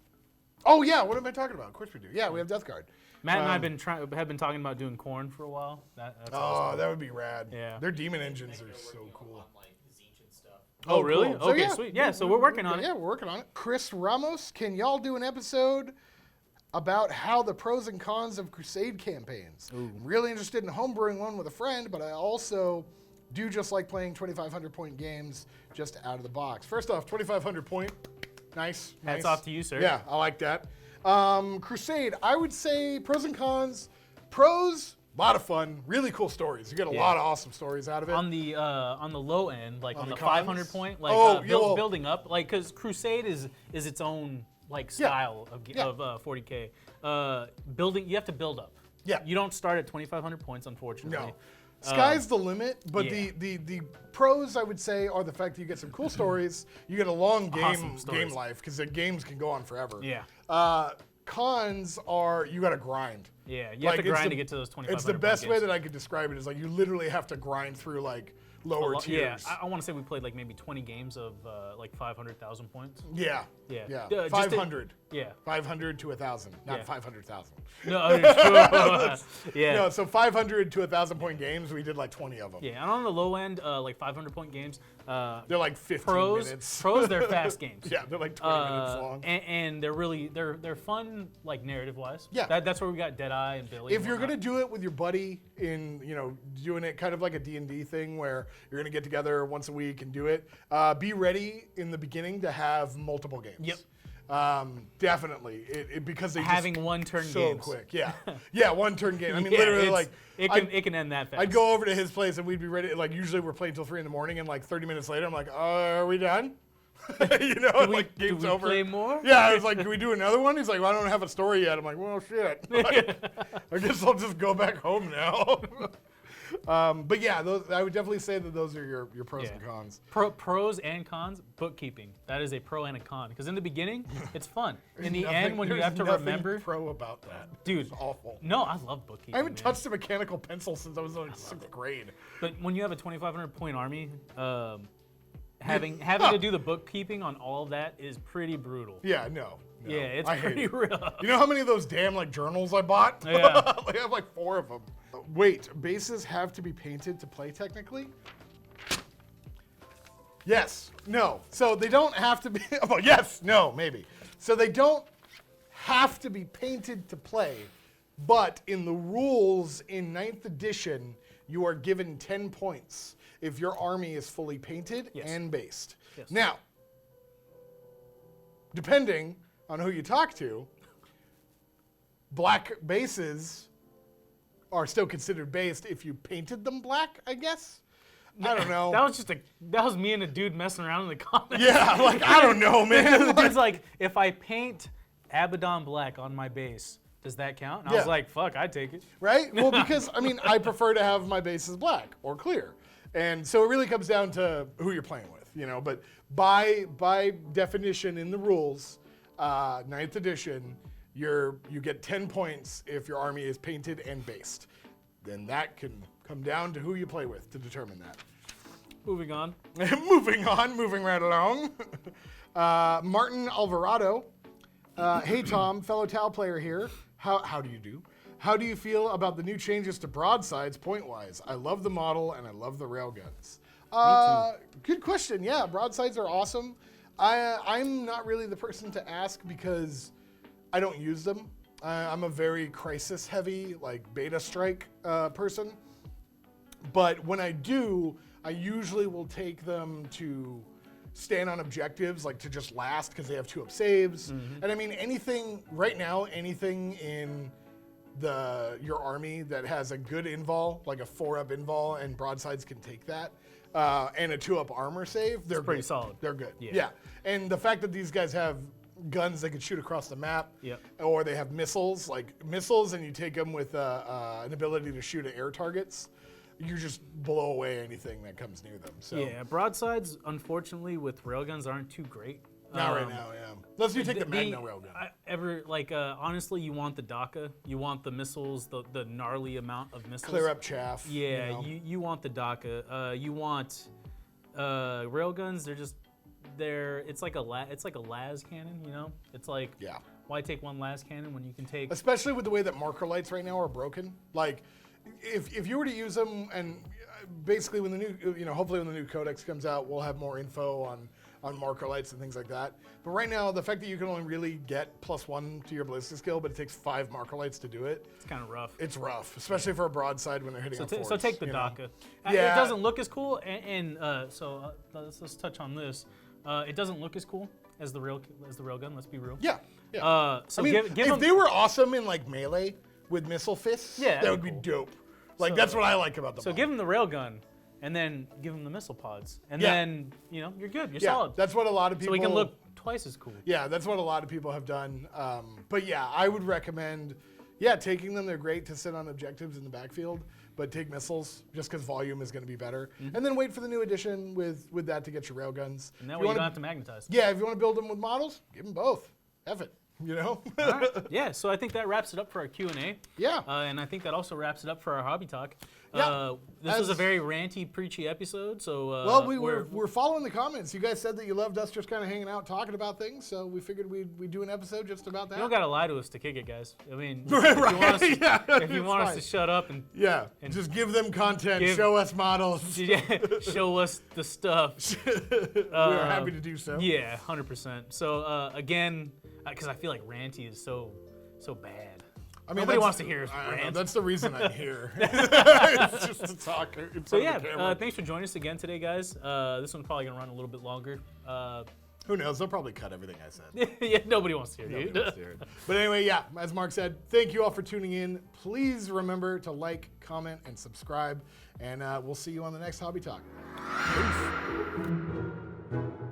S1: Oh yeah, what am I talking about? Of course we do. Yeah, we have Death Guard.
S2: Matt and I have been talking about doing corn for a while. That's
S1: Oh,
S2: awesome.
S1: that would be rad.
S2: Yeah.
S1: Their demon engines are so cool.
S3: on like Zeech and stuff.
S2: Oh, really?
S1: Cool. So,
S2: Okay, sweet. Yeah, so we're working on it.
S1: Yeah, we're working on it. Chris Ramos, can y'all do an episode about how the pros and cons of Crusade campaigns? I'm really interested in homebrewing one with a friend, but I also do just like playing 2,500 point games just out of the box. First off, 2,500 point, nice.
S2: Hats off to you, sir.
S1: Yeah, I like that. Crusade, I would say pros and cons. Pros, a lot of fun, really cool stories. You get a lot of awesome stories out of it.
S2: On the low end, like on the
S1: cons?
S2: 500 point, like building up, like because Crusade is its own like style of 40K. Building, you have to build up.
S1: Yeah.
S2: You don't start at 2,500 points, unfortunately.
S1: No. Sky's the limit, but the pros, I would say, are the fact that you get some cool stories. You get a long game life, because the games can go on forever.
S2: Yeah.
S1: Cons are you got to grind.
S2: Yeah, you have to grind to get to those 2,500
S1: It's the best way that I could describe it is like you literally have to grind through like lower tiers.
S2: Yeah, I want to say we played like maybe 20 games of like 500,000 points.
S1: Yeah.
S2: Yeah.
S1: 500.
S2: Yeah.
S1: 500 to 1,000, not 500,000.
S2: No, yeah.
S1: No, so 500 to 1,000 point games, we did like 20 of them.
S2: Yeah, and on the low end, like 500 point games,
S1: they're like 15 minutes.
S2: Pros, they're fast games.
S1: Yeah, they're like 20 minutes long.
S2: And they're really they're fun, like narrative wise.
S1: Yeah.
S2: That's where we got Deadeye and Billy.
S1: If you're gonna do it with your buddy in, doing it kind of like a D&D thing where you're gonna get together once a week and do it, be ready in the beginning to have multiple games.
S2: Yep.
S1: Definitely, because they
S2: having
S1: just
S2: one turn
S1: so
S2: games.
S1: quick. Yeah, one turn game. I mean, literally, like
S2: it can end that fast.
S1: I'd go over to his place and we'd be ready. Like usually we're playing till 3 a.m. and like 30 minutes later, I'm like, are we done? Game's over.
S2: Play more?
S1: Yeah, I was like, can we do another one? He's like, well, I don't have a story yet. I'm like, well, shit. I guess I'll just go back home now. But yeah, I would definitely say that those are your pros and cons.
S2: Pros and cons, bookkeeping. That is a pro and a con. Because in the beginning, it's fun. In the end, when you have to remember.
S1: Pro about that.
S2: Dude.
S1: It's awful.
S2: No, I love bookkeeping.
S1: I haven't touched a mechanical pencil since I was in like 6th grade.
S2: But when you have a 2,500 point army, having to do the bookkeeping on all of that is pretty brutal.
S1: Yeah, no.
S2: Yeah, it's pretty rough.
S1: You know how many of those damn like journals I bought?
S2: Yeah.
S1: I have like 4 of them. Wait, bases have to be painted to play technically? Yes. No. So they don't have to be. Well, yes. No. Maybe. So they don't have to be painted to play, but in the rules in 9th edition, you are given 10 points if your army is fully painted and based.
S2: Yes.
S1: Now, depending on who you talk to, black bases are still considered based if you painted them black, I guess. I don't know.
S2: That was me and a dude messing around in the comments.
S1: Yeah, like I don't know, man.
S2: The dude's like, if I paint Abaddon black on my base, does that count? And I was like, fuck, I'd take it.
S1: Right? Well, because I mean, I prefer to have my bases black or clear, and so it really comes down to who you're playing with, But by definition in the rules, 9th edition. You get 10 points if your army is painted and based. Then that can come down to who you play with to determine that.
S2: Moving on.
S1: Moving right along. Martin Alvarado. Hey Tom, fellow Tau player here. How do you do? How do you feel about the new changes to broadsides point-wise? I love the model and I love the railguns. Me too. Good question. Yeah, broadsides are awesome. I'm not really the person to ask because I don't use them. I'm a very crisis-heavy, like beta strike person. But when I do, I usually will take them to stand on objectives, like to just last because they have 2-up saves. Mm-hmm. And I mean, anything in your army that has a good invul, like a 4-up invul, and broadsides can take that, and a 2-up armor save, they're pretty solid. They're good. Yeah. And the fact that these guys have guns that can shoot across the map, or they have missiles, and you take them with an ability to shoot at air targets, you just blow away anything that comes near them. So
S2: yeah, broadsides, unfortunately, with railguns aren't too great.
S1: Not right now, yeah. Unless you take the Magna railgun.
S2: Honestly, you want the DACA, you want the missiles, the gnarly amount of missiles.
S1: Clear up chaff.
S2: Yeah, you want the DACA. You want railguns. It's like a las cannon, It's like, why take one las cannon when you can take...
S1: Especially with the way that marker lights right now are broken. Like, if you were to use them, and basically when the new, hopefully when the new codex comes out, we'll have more info on marker lights and things like that. But right now, the fact that you can only really get +1 to your ballistic skill, but it takes 5 marker lights to do it.
S2: It's kind of rough.
S1: It's rough, especially for a broadside when they're hitting on force.
S2: So take the DACA.
S1: Yeah.
S2: It doesn't look as cool, so let's touch on this. It doesn't look as cool as the railgun. Let's be real.
S1: Yeah.
S2: So
S1: I mean,
S2: give
S1: if
S2: them,
S1: they were awesome in like melee with missile fists,
S2: Yeah,
S1: that would
S2: that'd
S1: be
S2: be
S1: dope. Like that's what I like about the
S2: So
S1: mod.
S2: give them the railgun, and then give them the missile pods, and
S1: Yeah.
S2: then you're good. You're solid.
S1: That's what a lot of people.
S2: So we can look twice as cool.
S1: Yeah, that's what a lot of people have done. But yeah, I would recommend, taking them. They're great to sit on objectives in the backfield, but take missiles just because volume is going to be better. And then wait for the new edition with that to get your railguns.
S2: And that way you don't have to magnetize.
S1: Yeah, if you want to build them with models, give them both. F it.
S2: All right. Yeah, so I think that wraps it up for our Q&A.
S1: Yeah.
S2: And I think that also wraps it up for our hobby talk.
S1: Yeah.
S2: This was a very ranty, preachy episode. So
S1: Well, we're following the comments. You guys said that you loved us just kind of hanging out, talking about things, so we figured we'd do an episode just about that.
S2: You don't gotta lie to us to kick it, guys. I mean,
S1: Right.
S2: if you want us to shut up and
S1: and just give them content, show us models.
S2: show us the stuff,
S1: We are happy to do so.
S2: Yeah, 100%. So again, because I feel like ranty is so bad.
S1: I mean,
S2: Nobody wants to hear us
S1: I don't know,
S2: rant.
S1: that's the reason I'm here. It's just to talk. In front
S2: So
S1: of
S2: yeah,
S1: the camera.
S2: thanks for joining us again today, guys. This one's probably gonna run a little bit longer.
S1: Who knows? They'll probably cut everything I said.
S2: Yeah, nobody wants to hear
S1: Nobody
S2: it.
S1: wants to hear it. But anyway, as Mark said, thank you all for tuning in. Please remember to like, comment, and subscribe. And we'll see you on the next Hobby Talk. Peace.